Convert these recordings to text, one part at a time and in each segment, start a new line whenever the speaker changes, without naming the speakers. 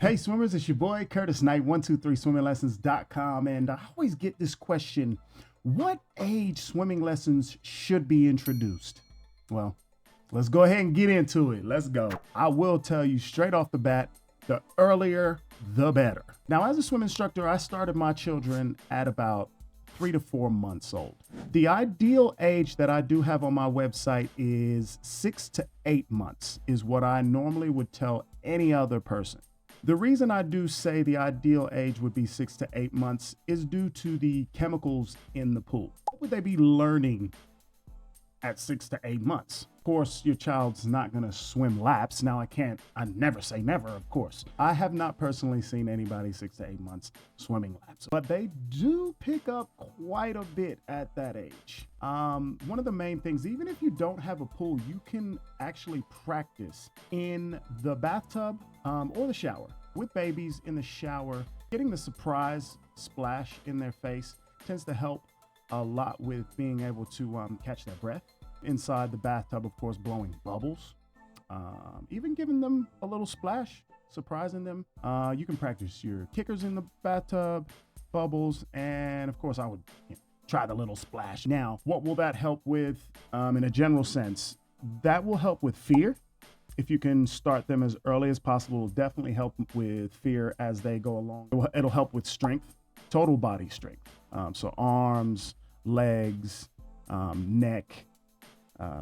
Hey swimmers, it's your boy Curtis Knight, 123swimminglessons.com, and I always get this question: what age swimming lessons should be introduced? Well, let's go ahead and get into it. Let's go. I will tell you straight off the bat, the earlier the better. Now, as a swim instructor, I started my children at about 3 to 4 months old. The ideal age that I do have on my website is 6 to 8 months is what I normally would tell any other person. The reason I do say the ideal age would be 6 to 8 months is due to the chemicals in the pool. What would they be learning at 6 to 8 months? Of course, your child's not going to swim laps. Now, I never say never, of course. I have not personally seen anybody 6 to 8 months swimming laps, but they do pick up quite a bit at that age. One of the main things, even if you don't have a pool, you can actually practice in the bathtub or the shower. With babies in the shower, getting the surprise splash in their face tends to help a lot with being able to catch their breath. Inside the bathtub, of course, blowing bubbles, even giving them a little splash, surprising them. You can practice your kickers in the bathtub, bubbles, and of course I would try the little splash. Now, what will that help with in a general sense? That will help with fear. If you can start them as early as possible, it'll definitely help with fear as they go along. It'll help with strength, total body strength. So arms, legs, neck,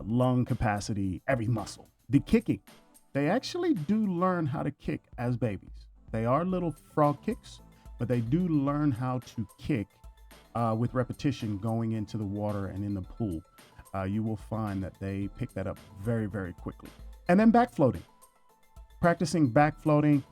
lung capacity, every muscle. The kicking, they actually do learn how to kick as babies. They are little frog kicks, but they do learn how to kick with repetition going into the water and in the pool. You will find that they pick that up very, very quickly. And then back floating. Practicing back floating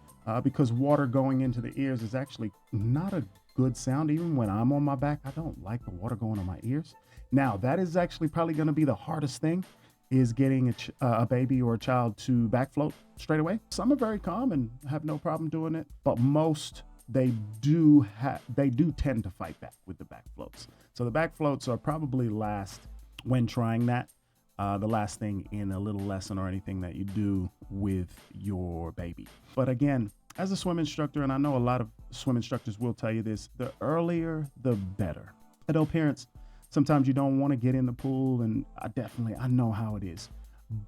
because water going into the ears is actually not a good sound. Even when I'm on my back, I don't like the water going on my ears. Now, that is actually probably going to be the hardest thing, is getting a baby or a child to back float straight away. Some are very calm and have no problem doing it, but most they do tend to fight back with the back floats. So the back floats are probably last when trying that. The last thing in a little lesson or anything that you do with your baby. But again, as a swim instructor, and I know a lot of swim instructors will tell you this, the earlier, the better. I know parents, sometimes you don't want to get in the pool, and I know how it is.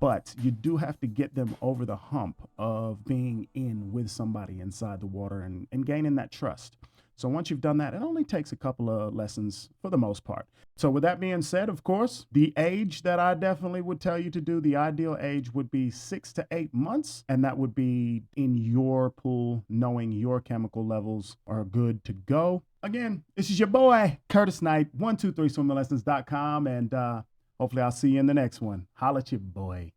But you do have to get them over the hump of being in with somebody inside the water and gaining that trust. So once you've done that, it only takes a couple of lessons for the most part. So with that being said, of course, the age that I definitely would tell you to do, the ideal age would be 6 to 8 months. And that would be in your pool, knowing your chemical levels are good to go. Again, this is your boy, Curtis Knight, 123swimminglessons.com. And hopefully I'll see you in the next one. Holla at your boy.